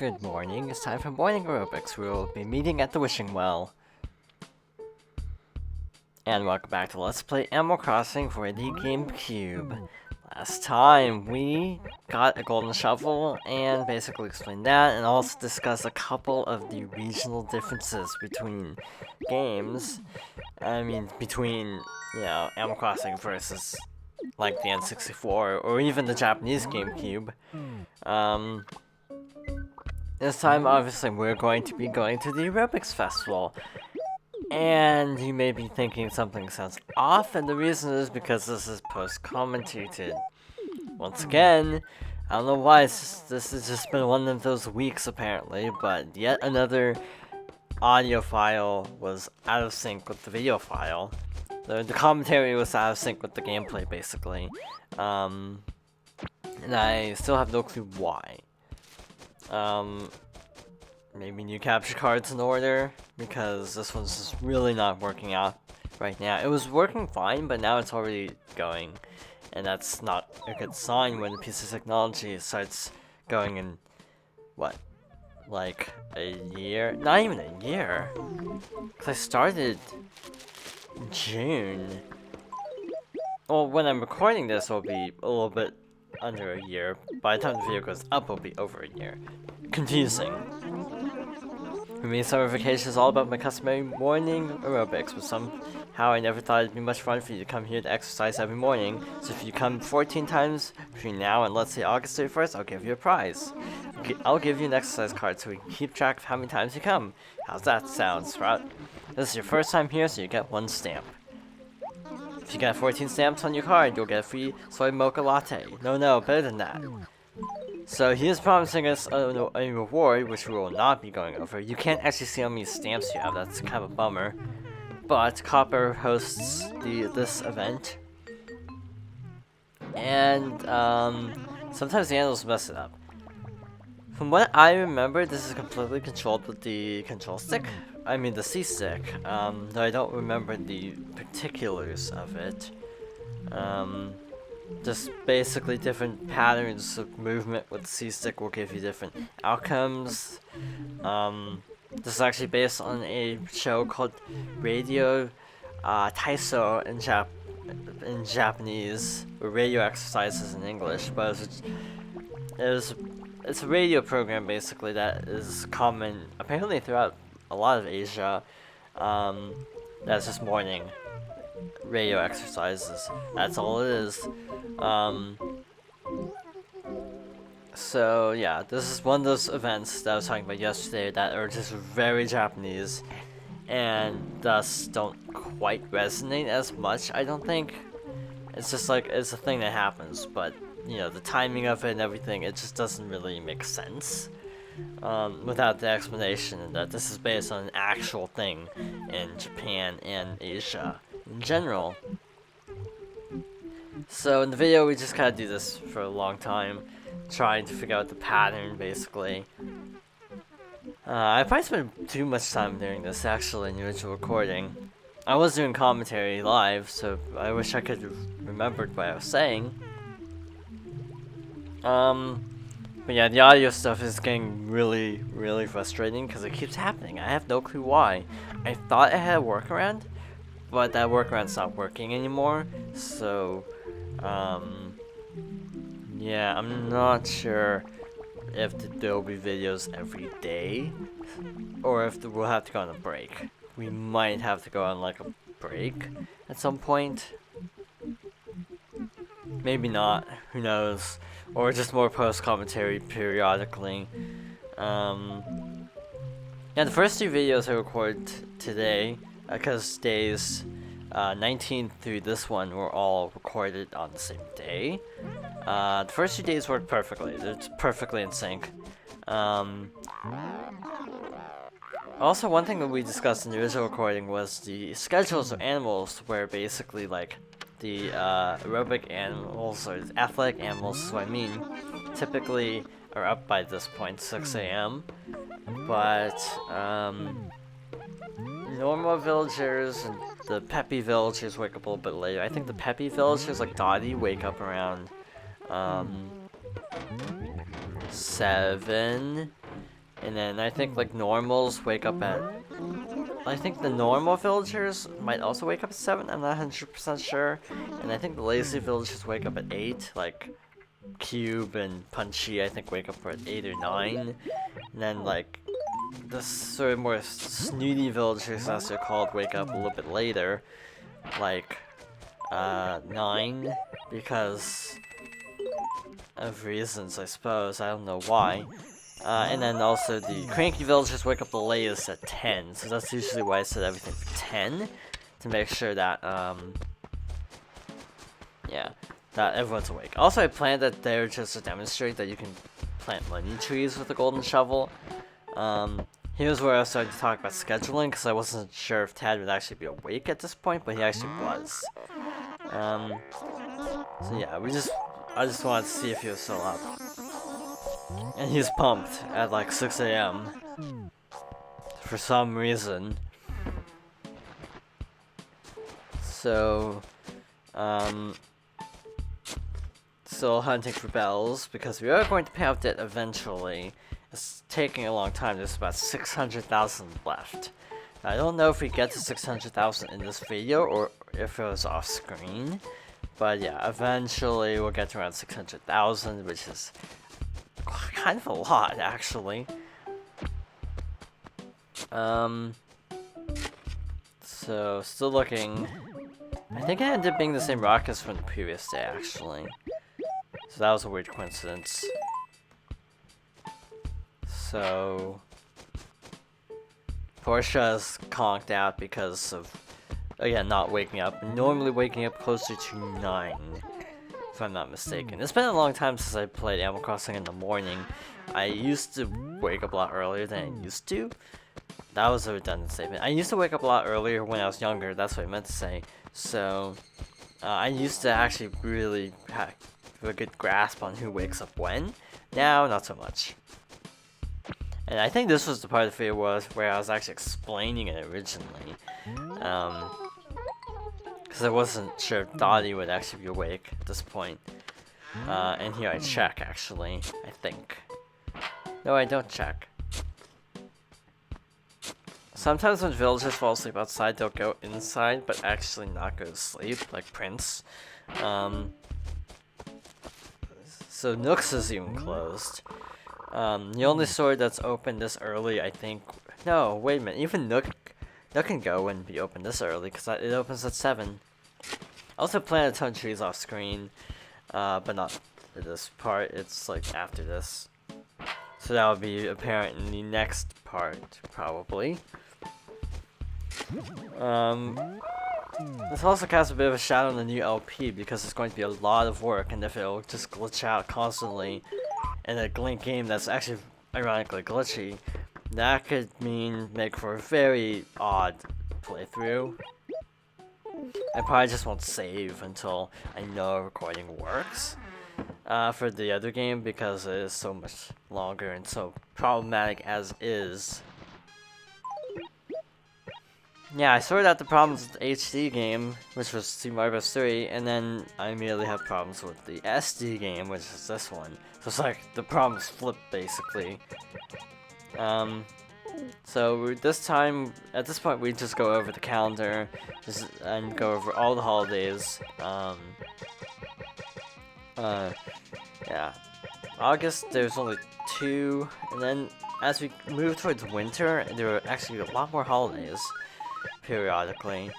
Good morning, it's time for morning aerobics. We will be meeting at the wishing well. And welcome back to Let's Play Animal Crossing for the GameCube. Last time, we got a golden shovel and basically explained that, and also discussed a couple of the regional differences between games. Between, Animal Crossing versus, like, the N64, or even the Japanese GameCube. This time, obviously, we're going to be going to the Aerobics Festival. And you may be thinking something sounds off, and the reason is because this is post-commentated. Once again, I don't know why, this has just been one of those weeks apparently, but yet another audio file was out of sync with the video file. The commentary was out of sync with the gameplay, basically. And I still have no clue why. Maybe new capture cards in order, because this one's just really not working out right now. It was working fine, but now it's already going, and that's not a good sign when a piece of technology starts going in, what, like a year? Not even a year, because I started in June. Well, when I'm recording this, it'll be a little bit under a year. By the time the video goes up, it'll be over a year. Confusing. For me, summer vacation is all about my customary morning aerobics, but somehow I never thought it'd be much fun for you to come here to exercise every morning. So if you come 14 times between now and let's say August 31st, I'll give you a prize. I'll give you an exercise card so we can keep track of how many times you come. How's that sound, Sprout? This is your first time here, so you get 1 stamp. If you get 14 stamps on your card, you'll get a free soy mocha latte. No, better than that. So he is promising us a reward, which we will not be going over. You can't actually see how many stamps you have, that's kind of a bummer. But Copper hosts this event. And sometimes the animals mess it up. From what I remember, this is completely controlled with the control stick. I mean the C-stick, though I don't remember the particulars of it. Just basically different patterns of movement with the C-stick will give you different outcomes. This is actually based on a show called Radio Taiso in Japanese, or Radio Exercises in English, but it's a radio program basically that is common apparently throughout a lot of Asia. That's just morning radio exercises. That's all it is. So yeah, this is one of those events that I was talking about yesterday that are just very Japanese and thus don't quite resonate as much, I don't think. It's just like, it's a thing that happens, but you know, the timing of it and everything, it just doesn't really make sense without the explanation that this is based on an actual thing in Japan and Asia in general. So in the video, we just kind of do this for a long time, trying to figure out the pattern, basically. I probably spent too much time doing this, actually, in the original recording. I was doing commentary live, so I wish I could have remembered what I was saying. But yeah, the audio stuff is getting really, really frustrating because it keeps happening. I have no clue why. I thought I had a workaround, but that workaround's not working anymore. So, yeah, I'm not sure if there'll be videos every day, or if we'll have to go on a break. We might have to go on like a break at some point. Maybe not, who knows. Or just more post-commentary periodically. Yeah, the first 2 videos I recorded today, because days 19 through this one were all recorded on the same day. The first 2 days worked perfectly. They're perfectly in sync. Also, one thing that we discussed in the original recording was the schedules of animals, where basically, like, the aerobic animals, or the athletic animals is what I mean, typically are up by this point, 6 AM. But, normal villagers and the peppy villagers wake up a little bit later. I think the peppy villagers, like Dottie, wake up around 7. And then I think like normals wake up at, I think the normal villagers might also wake up at 7, I'm not 100% sure. And I think the lazy villagers wake up at 8, like Cube and Punchy I think wake up at 8 or 9. And then like the sort of more snooty villagers, as they're called, wake up a little bit later, like 9, because of reasons, I suppose. I don't know why. And then also the cranky villagers wake up the latest at 10, so that's usually why I set everything for 10, to make sure that, yeah, that everyone's awake. Also, I planned that there just to demonstrate that you can plant money trees with a golden shovel. Here's where I started to talk about scheduling, because I wasn't sure if Tad would actually be awake at this point, but he actually was. So yeah, I just wanted to see if he was still up. And he's pumped at like 6 AM. For some reason. So, still hunting for bells, because we are going to pay off debt eventually. It's taking a long time, there's about 600,000 left. I don't know if we get to 600,000 in this video, or if it was off screen. But yeah, eventually we'll get to around 600,000, which is kind of a lot, actually. So, still looking. I think it ended up being the same rockets from the previous day, actually. So that was a weird coincidence. So, Portia is conked out because of, again, not waking up. Normally waking up closer to 9. If I'm not mistaken. It's been a long time since I played Animal Crossing in the morning. I used to wake up a lot earlier than I used to. That was a redundant statement. I used to wake up a lot earlier when I was younger, that's what I meant to say. So, I used to actually really have a good grasp on who wakes up when. Now, not so much. And I think this was the part of the video where I was actually explaining it originally. Because I wasn't sure if Dottie would actually be awake at this point. And here I check, actually, I think. No, I don't check. Sometimes when villagers fall asleep outside, they'll go inside, but actually not go to sleep, like Prince. So Nook's is even closed. The only store that's open this early, I think... No, wait a minute, even Nook can go and be open this early, because it opens at 7. I also planted a ton of trees off screen, but not for this part, it's like after this. So that will be apparent in the next part, probably. This also casts a bit of a shadow on the new LP, because it's going to be a lot of work, and if it'll just glitch out constantly in a game that's actually ironically glitchy, that could make for a very odd playthrough. I probably just won't save until I know recording works for the other game, because it is so much longer and so problematic as is. Yeah, I sorted out the problems with the HD game, which was Super Mario Bros. 3, and then I immediately have problems with the SD game, which is this one. So it's like the problems flip basically. So this time, at this point, we just go over the calendar, and go over all the holidays. Yeah. August, there's only 2, and then as we move towards winter, there are actually a lot more holidays, periodically.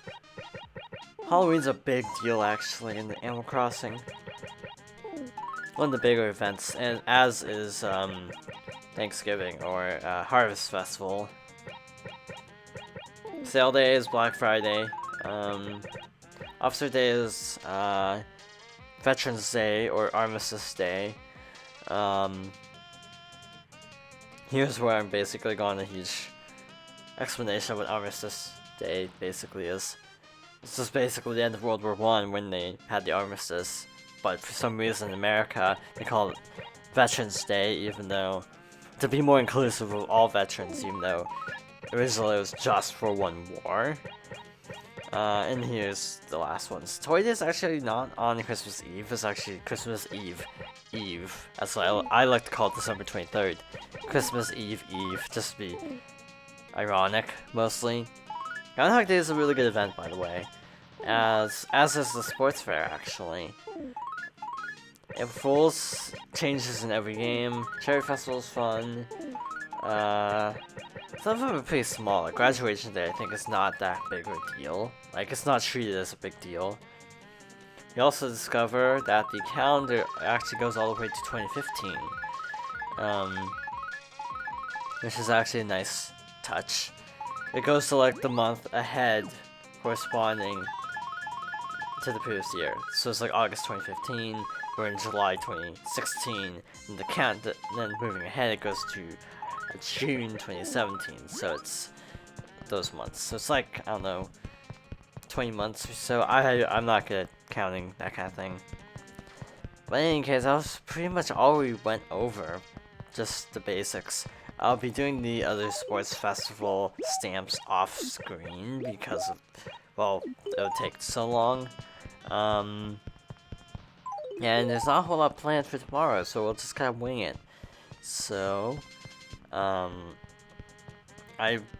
Halloween's a big deal, actually, in the Animal Crossing. One of the bigger events, and as is, Thanksgiving, or Harvest Festival. Sale Day is Black Friday. Officer Day is Veterans Day, or Armistice Day. Here's where I'm basically going a huge explanation of what Armistice Day basically is. This is basically the end of World War I when they had the armistice, but for some reason in America they call it Veterans Day, even though, to be more inclusive of all veterans, even though originally it was just for one war. And here's the last one. Toy Day is actually not on Christmas Eve, it's actually Christmas Eve. As I like to call it, December 23rd. Christmas Eve, just to be ironic, mostly. Groundhog Day is a really good event, by the way. As is the sports fair, actually. It rules changes in every game. Cherry Festival's fun. Some of them are pretty small. Like Graduation Day, I think, is not that big of a deal. Like, it's not treated as a big deal. You also discover that the calendar actually goes all the way to 2015. Which is actually a nice touch. It goes to like the month ahead corresponding to the previous year. So it's like August 2015, we're in July 2016, and then moving ahead it goes to June 2017, so it's those months. So it's like, I don't know, 20 months or so. I'm not good at counting that kind of thing. But in any case, that was pretty much all we went over. Just the basics. I'll be doing the other sports festival stamps off screen because of, well, it'll take so long. And there's not a whole lot planned for tomorrow, so we'll just kind of wing it. So, I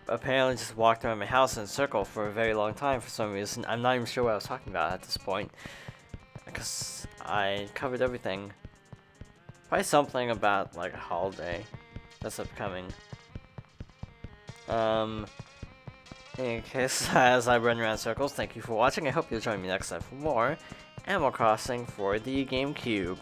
apparently just walked around my house in a circle for a very long time for some reason. I'm not even sure what I was talking about at this point, because I covered everything. Probably something about like a holiday that's upcoming. In any case, as I run around circles, thank you for watching. I hope you'll join me next time for more Animal Crossing for the GameCube.